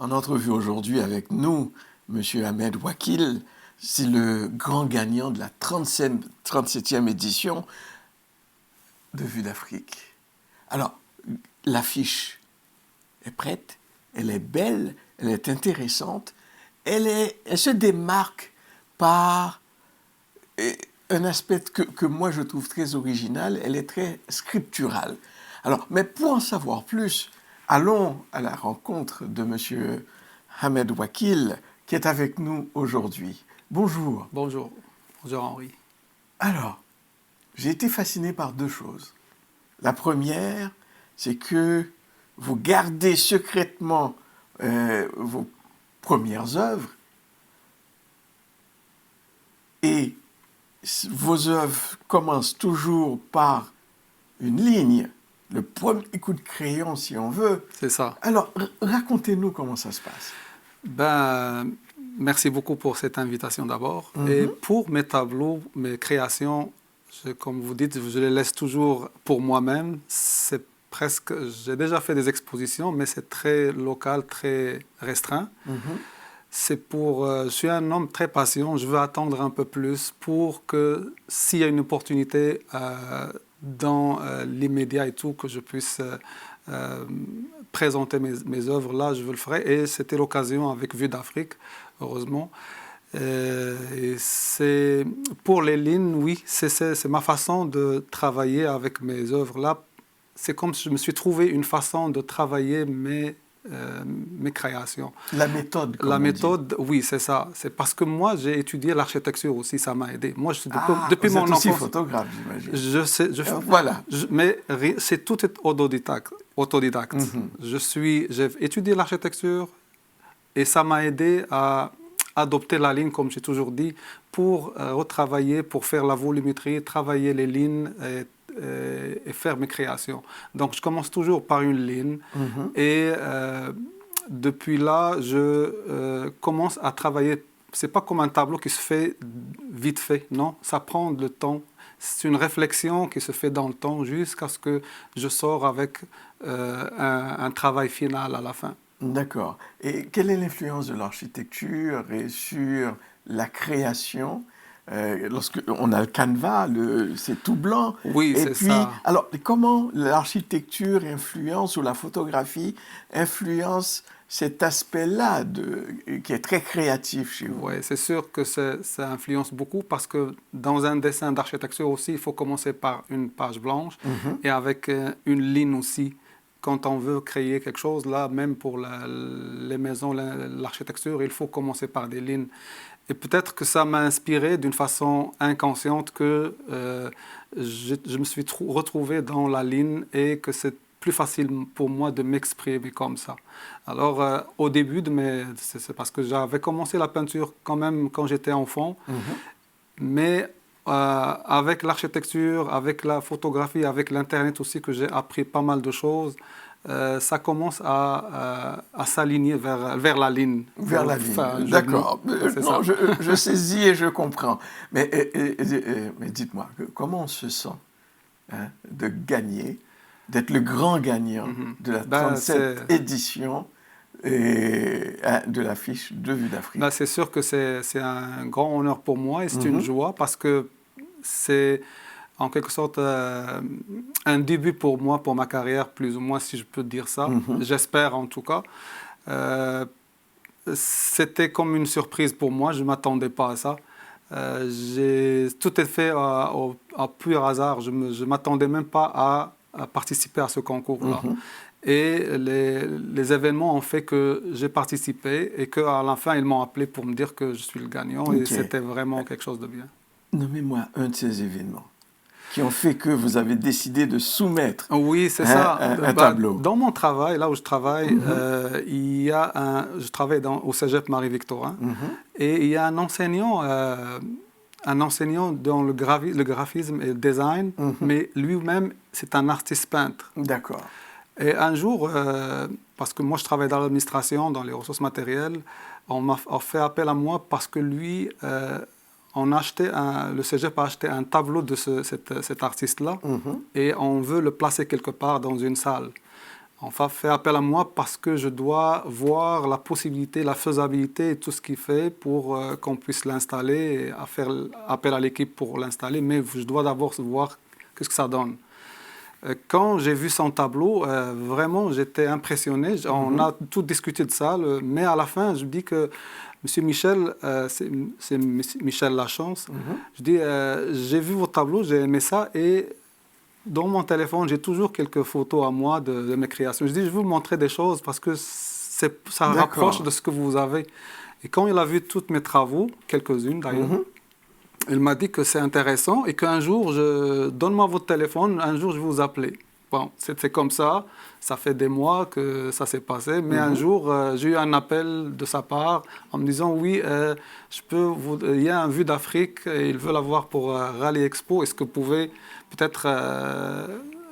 en entrevue aujourd'hui avec nous, M. Ahmed Wakil. C'est le grand gagnant de la 37e édition de Vue d'Afrique. Alors, l'affiche est prête, elle est belle, elle est intéressante, elle se démarque par un aspect que moi je trouve très original, elle est très scripturale. Alors, mais pour en savoir plus, allons à la rencontre de M. Ahmed Wakil, qui est avec nous aujourd'hui. Bonjour. Bonjour. Bonjour Henri. Alors, j'ai été fasciné par deux choses. La première, c'est que vous gardez secrètement vos premières œuvres et vos œuvres commencent toujours par une ligne, le premier coup de crayon si on veut. C'est ça. Alors, racontez-nous comment ça se passe. Merci beaucoup pour cette invitation d'abord. Et pour mes tableaux, mes créations, comme vous dites, je les laisse toujours pour moi-même. J'ai déjà fait des expositions, mais c'est très local, très restreint. Je suis un homme très patient, je veux attendre un peu plus pour que s'il y a une opportunité dans l'immédiat et tout, que je puisse présenter mes œuvres, là, je le ferai. Et c'était l'occasion avec Vue d'Afrique, heureusement. Et pour les lignes, oui, c'est ma façon de travailler avec mes œuvres. Là, c'est comme si je me suis trouvé une façon de travailler mes créations. La méthode, comme La on méthode, dit. Oui, c'est ça. C'est parce que moi, j'ai étudié l'architecture aussi, ça m'a aidé. Moi, depuis mon enfance... Vous êtes aussi photographe, j'imagine. Je sais, voilà. Mais tout est autodidacte. J'ai étudié l'architecture et ça m'a aidé à adopter la ligne, comme j'ai toujours dit, pour retravailler, pour faire la volumétrie, travailler les lignes et faire mes créations. Donc, je commence toujours par une ligne et depuis là, je commence à travailler. C'est pas comme un tableau qui se fait vite fait, non, ça prend le temps. C'est une réflexion qui se fait dans le temps jusqu'à ce que je sors avec un travail final à la fin. D'accord. Et quelle est l'influence de l'architecture sur la création lorsqu'on a le canevas, c'est tout blanc. Oui, c'est ça. Alors, comment l'architecture influence ou la photographie influence cet aspect-là qui est très créatif chez vous? Oui, c'est sûr que ça influence beaucoup parce que dans un dessin d'architecture aussi, il faut commencer par une page blanche et avec une ligne aussi. Quand on veut créer quelque chose, là, même pour les maisons, l'architecture, il faut commencer par des lignes. Et peut-être que ça m'a inspiré d'une façon inconsciente que je me suis retrouvé dans la ligne et que c'est plus facile pour moi de m'exprimer comme ça. Alors, au début, c'est parce que j'avais commencé la peinture quand même quand j'étais enfant, mais avec l'architecture, avec la photographie, avec l'Internet aussi, que j'ai appris pas mal de choses, ça commence à s'aligner vers la ligne. Vers la ligne, d'accord. Non, je saisis et je comprends. Mais dites-moi, comment on se sent de gagner, d'être le grand gagnant de la 37e édition de l'affiche de Vue d'Afrique? C'est sûr que c'est un grand honneur pour moi et c'est une joie parce que c'est en quelque sorte un début pour moi, pour ma carrière, plus ou moins, si je peux dire ça. J'espère en tout cas. C'était comme une surprise pour moi, je ne m'attendais pas à ça. Tout est fait à pur hasard, je ne m'attendais même pas à participer à ce concours-là. Et les événements ont fait que j'ai participé et qu'à la fin, ils m'ont appelé pour me dire que je suis le gagnant. Et c'était vraiment quelque chose de bien. Nommez-moi un de ces événements qui ont fait que vous avez décidé de soumettre un tableau. Dans mon travail, là où je travaille, je travaille au Cégep Marie-Victorin et il y a un enseignant dans le graphisme et le design, mais lui-même, c'est un artiste peintre. D'accord. Et un jour, parce que moi je travaille dans l'administration, dans les ressources matérielles, on m'a fait appel à moi parce que lui, le Cégep a acheté un tableau de cet artiste-là et on veut le placer quelque part dans une salle. On a fait appel à moi parce que je dois voir la possibilité, la faisabilité et tout ce qu'il fait pour qu'on puisse l'installer et à faire appel à l'équipe pour l'installer. Mais je dois d'abord voir qu'est-ce que ça donne. Quand j'ai vu son tableau, vraiment, j'étais impressionné. On a tout discuté de ça, mais à la fin, je dis que Monsieur Michel, c'est Michel Lachance, je dis, j'ai vu vos tableaux, j'ai aimé ça, et dans mon téléphone, j'ai toujours quelques photos à moi de mes créations. Je dis, je vais vous montrer des choses parce que ça rapproche de ce que vous avez. Et quand il a vu tous mes travaux, quelques-unes d'ailleurs, il m'a dit que c'est intéressant et qu'un jour, donne-moi votre téléphone, un jour je vais vous appeler. Bon, c'était comme ça fait des mois que ça s'est passé, mais un jour, j'ai eu un appel de sa part en me disant, oui, il y a un Vue d'Afrique, et il veut l'avoir pour Rally Expo, est-ce que vous pouvez peut-être,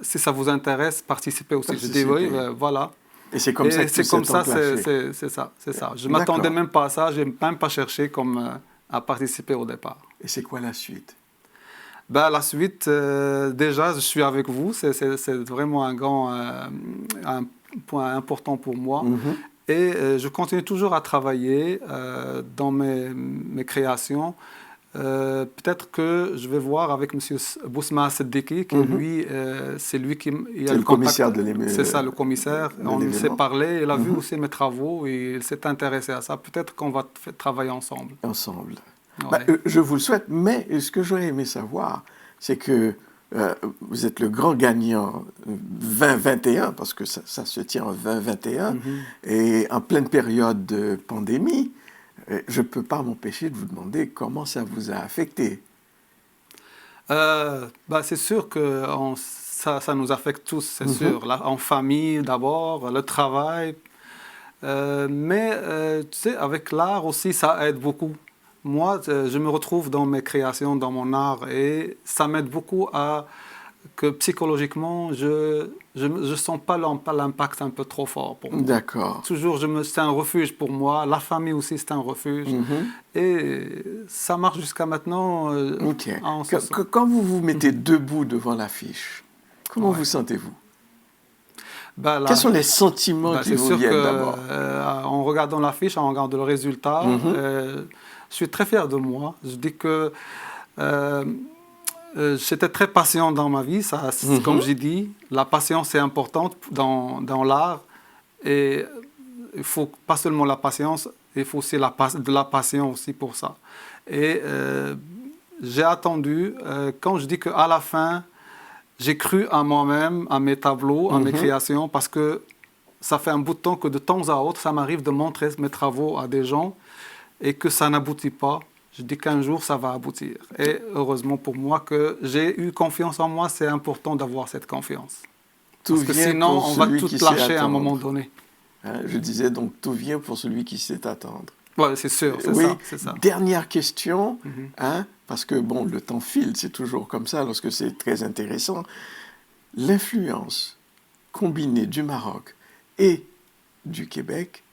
si ça vous intéresse, participer aussi? Je dis, oui, voilà. Et c'est comme ça que c'est comme ça, enclenché. c'est ça. Je ne m'attendais même pas à ça, je n'ai même pas cherché à participer au départ. Et c'est quoi la suite? La suite, déjà, je suis avec vous. C'est vraiment un point important pour moi. Et je continue toujours à travailler dans mes créations. Peut-être que je vais voir avec M. Bousma Sedeki, qui lui, c'est lui qui a le commissaire de l'événement. C'est ça, le commissaire. On s'est parlé, il a vu aussi mes travaux et il s'est intéressé à ça. Peut-être qu'on va travailler ensemble. Ouais. Je vous le souhaite, mais ce que j'aurais aimé savoir, c'est que vous êtes le grand gagnant 2021, parce que ça se tient en 2021, et en pleine période de pandémie. Je ne peux pas m'empêcher de vous demander comment ça vous a affecté. C'est sûr que ça nous affecte tous, c'est sûr. En famille d'abord, le travail. Mais tu sais, avec l'art aussi, ça aide beaucoup. Moi, je me retrouve dans mes créations, dans mon art, et ça m'aide beaucoup que psychologiquement, je ne sens pas l'impact un peu trop fort pour moi. D'accord. Toujours, c'est un refuge pour moi. La famille aussi, c'est un refuge. Et ça marche jusqu'à maintenant. Quand vous vous mettez debout devant l'affiche, comment vous sentez-vous? Quels sont les sentiments qui vous viennent d'abord? En regardant l'affiche, en regardant le résultat, je suis très fier de moi. Je dis que j'étais très patient dans ma vie. Comme j'ai dit, la patience est importante dans l'art. Et il ne faut pas seulement la patience, il faut aussi de la patience aussi pour ça. Et j'ai attendu, quand je dis qu'à la fin, j'ai cru à moi-même, à mes tableaux, à mes créations, parce que ça fait un bout de temps que de temps à autre, ça m'arrive de montrer mes travaux à des gens et que ça n'aboutit pas. Je dis qu'un jour, ça va aboutir. Et heureusement pour moi que j'ai eu confiance en moi, c'est important d'avoir cette confiance. Parce que sinon, on va tout lâcher à un moment donné. Je disais donc, tout vient pour celui qui sait attendre. Oui, c'est sûr, c'est ça. Dernière question, parce que bon, le temps file, c'est toujours comme ça lorsque c'est très intéressant. L'influence combinée du Maroc et du Québec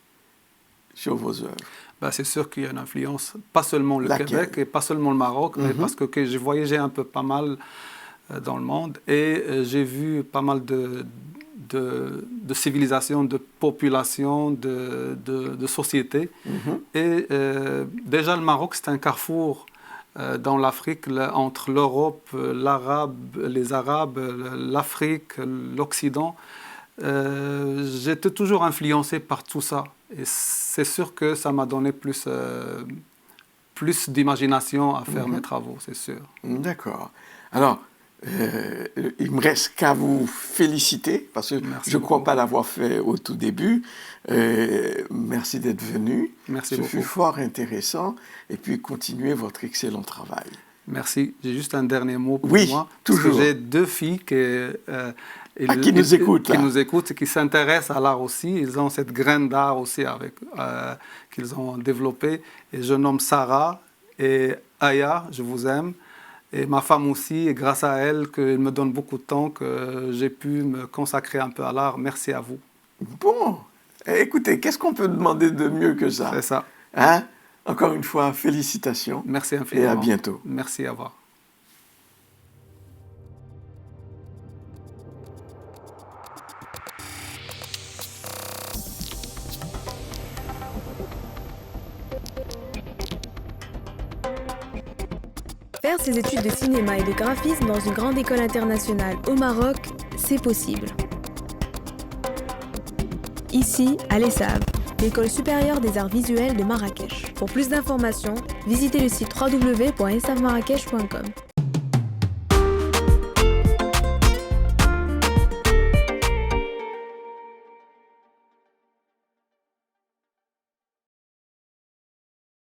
sur vos œuvres. C'est sûr qu'il y a une influence, pas seulement le Québec et pas seulement le Maroc, mais parce que j'ai voyagé un peu pas mal dans le monde et j'ai vu pas mal de civilisations, de populations, de sociétés. Et déjà, le Maroc, c'est un carrefour dans l'Afrique, entre l'Europe, les Arabes, l'Afrique, l'Occident. J'étais toujours influencé par tout ça. Et c'est sûr que ça m'a donné plus d'imagination à faire mes travaux, c'est sûr. D'accord. Alors, il me reste qu'à vous féliciter, parce que je ne crois pas l'avoir fait au tout début. Merci d'être venu. Merci beaucoup. Ce fut fort intéressant. Et puis, continuez votre excellent travail. Merci. J'ai juste un dernier mot pour moi. Toujours. Parce que j'ai 2 filles qui nous écoutent et qui s'intéressent à l'art aussi. Ils ont cette graine d'art aussi qu'ils ont développée. Et je nomme Sarah et Aya, je vous aime. Et ma femme aussi, et grâce à elle, qu'elle me donne beaucoup de temps, que j'ai pu me consacrer un peu à l'art. Merci à vous. Bon, écoutez, qu'est-ce qu'on peut demander de mieux que ça? C'est ça. Encore une fois, félicitations. Merci infiniment. Et à bientôt. Merci, à revoir. Faire ses études de cinéma et de graphisme dans une grande école internationale au Maroc, c'est possible. Ici, à l'ESSAV, l'École supérieure des arts visuels de Marrakech. Pour plus d'informations, visitez le site www.essavmarrakech.com.